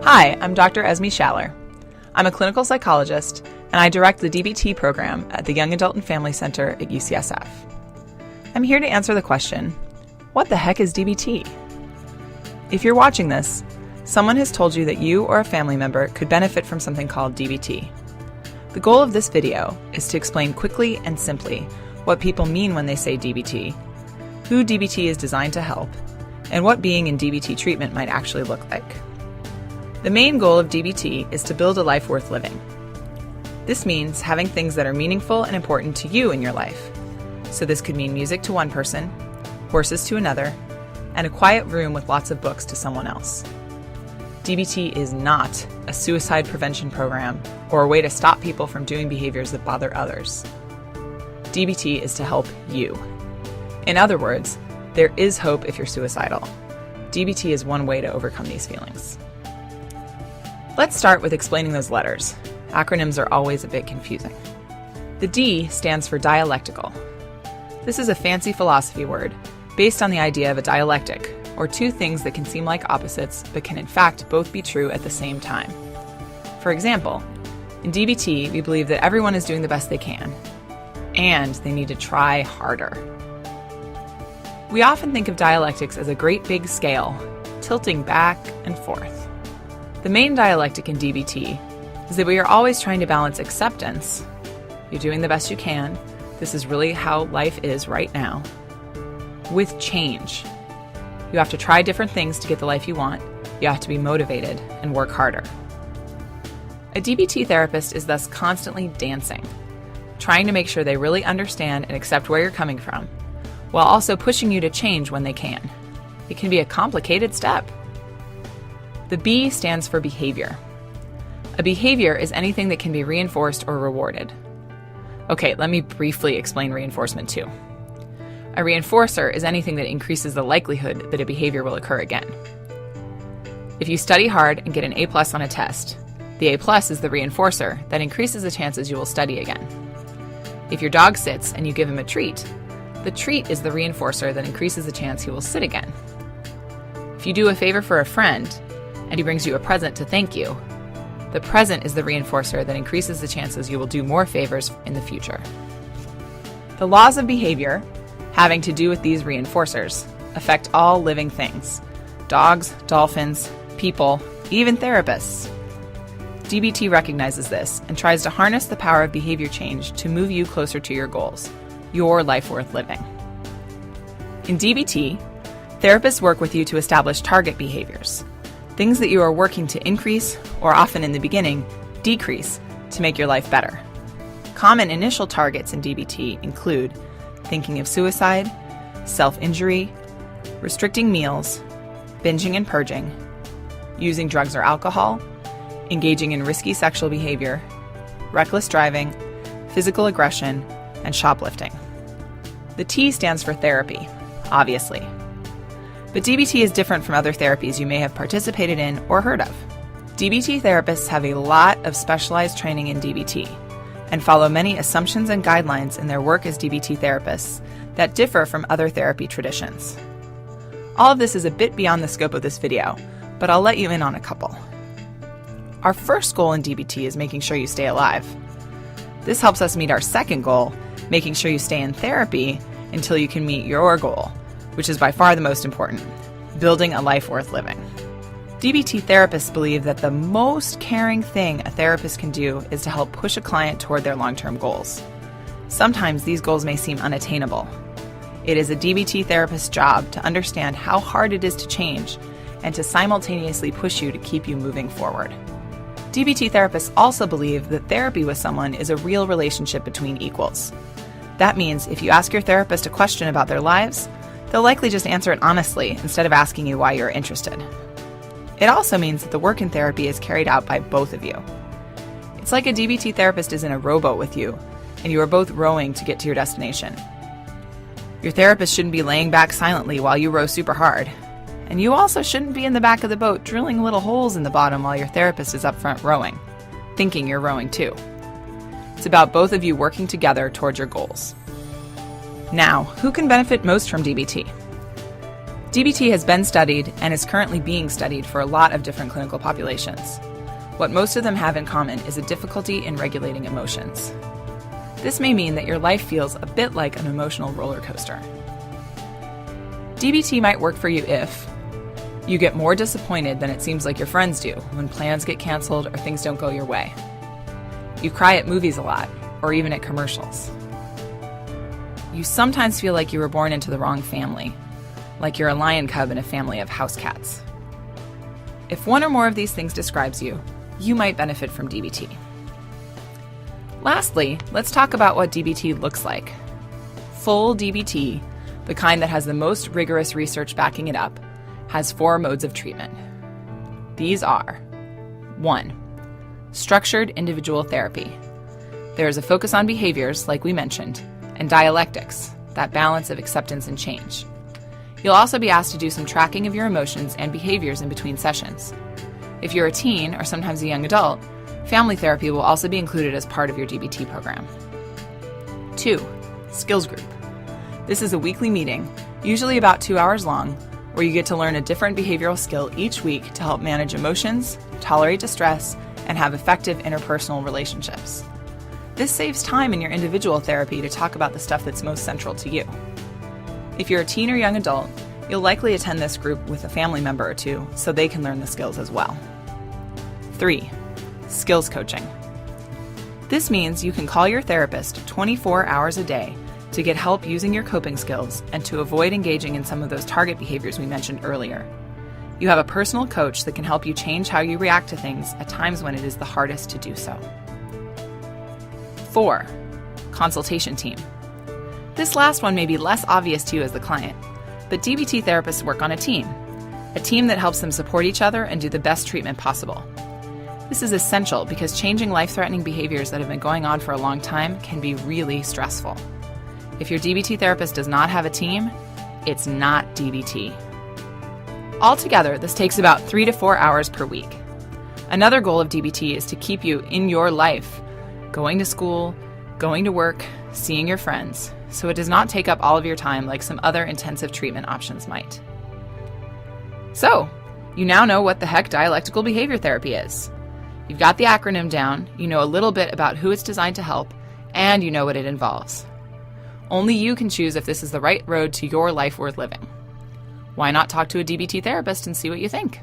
Hi, I'm Dr. Esme Schaller. I'm a clinical psychologist, and I direct the DBT program at the Young Adult and Family Center at UCSF. I'm here to answer the question, what the heck is DBT? If you're watching this, someone has told you that you or a family member could benefit from something called DBT. The goal of this video is to explain quickly and simply what people mean when they say DBT, who DBT is designed to help, and what being in DBT treatment might actually look like. The main goal of DBT is to build a life worth living. This means having things that are meaningful and important to you in your life. So this could mean music to one person, horses to another, and a quiet room with lots of books to someone else. DBT is not a suicide prevention program or a way to stop people from doing behaviors that bother others. DBT is to help you. In other words, there is hope if you're suicidal. DBT is one way to overcome these feelings. Let's start with explaining those letters. Acronyms are always a bit confusing. The D stands for dialectical. This is a fancy philosophy word based on the idea of a dialectic, or two things that can seem like opposites but can in fact both be true at the same time. For example, in DBT, we believe that everyone is doing the best they can, and they need to try harder. We often think of dialectics as a great big scale, tilting back and forth. The main dialectic in DBT is that we are always trying to balance acceptance, you're doing the best you can, this is really how life is right now, with change. You have to try different things to get the life you want, you have to be motivated and work harder. A DBT therapist is thus constantly dancing, trying to make sure they really understand and accept where you're coming from, while also pushing you to change when they can. It can be a complicated step. The B stands for behavior. A behavior is anything that can be reinforced or rewarded. Okay, let me briefly explain reinforcement too. A reinforcer is anything that increases the likelihood that a behavior will occur again. If you study hard and get an A+ on a test, the A+ is the reinforcer that increases the chances you will study again. If your dog sits and you give him a treat, the treat is the reinforcer that increases the chance he will sit again. If you do a favor for a friend and he brings you a present to thank you, the present is the reinforcer that increases the chances you will do more favors in the future. The laws of behavior, having to do with these reinforcers, affect all living things: dogs, dolphins, people, even therapists. DBT recognizes this and tries to harness the power of behavior change to move you closer to your goals, your life worth living. In DBT, therapists work with you to establish target behaviors, things that you are working to increase, or often in the beginning, decrease, to make your life better. Common initial targets in DBT include thinking of suicide, self-injury, restricting meals, binging and purging, using drugs or alcohol, engaging in risky sexual behavior, reckless driving, physical aggression, and shoplifting. The T stands for therapy, obviously. But DBT is different from other therapies you may have participated in or heard of. DBT therapists have a lot of specialized training in DBT and follow many assumptions and guidelines in their work as DBT therapists that differ from other therapy traditions. All of this is a bit beyond the scope of this video, but I'll let you in on a couple. Our first goal in DBT is making sure you stay alive. This helps us meet our second goal, making sure you stay in therapy until you can meet your goal, which is by far the most important: building a life worth living. DBT therapists believe that the most caring thing a therapist can do is to help push a client toward their long-term goals. Sometimes these goals may seem unattainable. It is a DBT therapist's job to understand how hard it is to change and to simultaneously push you to keep you moving forward. DBT therapists also believe that therapy with someone is a real relationship between equals. That means if you ask your therapist a question about their lives, they'll likely just answer it honestly instead of asking you why you're interested. It also means that the work in therapy is carried out by both of you. It's like a DBT therapist is in a rowboat with you, and you are both rowing to get to your destination. Your therapist shouldn't be laying back silently while you row super hard, and you also shouldn't be in the back of the boat drilling little holes in the bottom while your therapist is up front rowing, thinking you're rowing too. It's about both of you working together towards your goals. Now, who can benefit most from DBT? DBT has been studied and is currently being studied for a lot of different clinical populations. What most of them have in common is a difficulty in regulating emotions. This may mean that your life feels a bit like an emotional roller coaster. DBT might work for you if you get more disappointed than it seems like your friends do when plans get canceled or things don't go your way. You cry at movies a lot, or even at commercials. You sometimes feel like you were born into the wrong family, like you're a lion cub in a family of house cats. If one or more of these things describes you, you might benefit from DBT. Lastly, let's talk about what DBT looks like. Full DBT, the kind that has the most rigorous research backing it up, has 4 modes of treatment. These are 1. Structured individual therapy. There is a focus on behaviors, like we mentioned, and dialectics, that balance of acceptance and change. You'll also be asked to do some tracking of your emotions and behaviors in between sessions. If you're a teen or sometimes a young adult, family therapy will also be included as part of your DBT program. 2. Skills group. This is a weekly meeting, usually about 2 hours long, where you get to learn a different behavioral skill each week to help manage emotions, tolerate distress, and have effective interpersonal relationships. This saves time in your individual therapy to talk about the stuff that's most central to you. If you're a teen or young adult, you'll likely attend this group with a family member or two so they can learn the skills as well. 3. Skills coaching. This means you can call your therapist 24 hours a day to get help using your coping skills and to avoid engaging in some of those target behaviors we mentioned earlier. You have a personal coach that can help you change how you react to things at times when it is the hardest to do so. 4. Consultation team. This last one may be less obvious to you as the client, but DBT therapists work on a team that helps them support each other and do the best treatment possible. This is essential because changing life-threatening behaviors that have been going on for a long time can be really stressful. If your DBT therapist does not have a team, it's not DBT. Altogether, this takes about 3 to 4 hours per week. Another goal of DBT is to keep you in your life, going to school, going to work, seeing your friends, so it does not take up all of your time like some other intensive treatment options might. So, you now know what the heck dialectical behavior therapy is. You've got the acronym down, you know a little bit about who it's designed to help, and you know what it involves. Only you can choose if this is the right road to your life worth living. Why not talk to a DBT therapist and see what you think?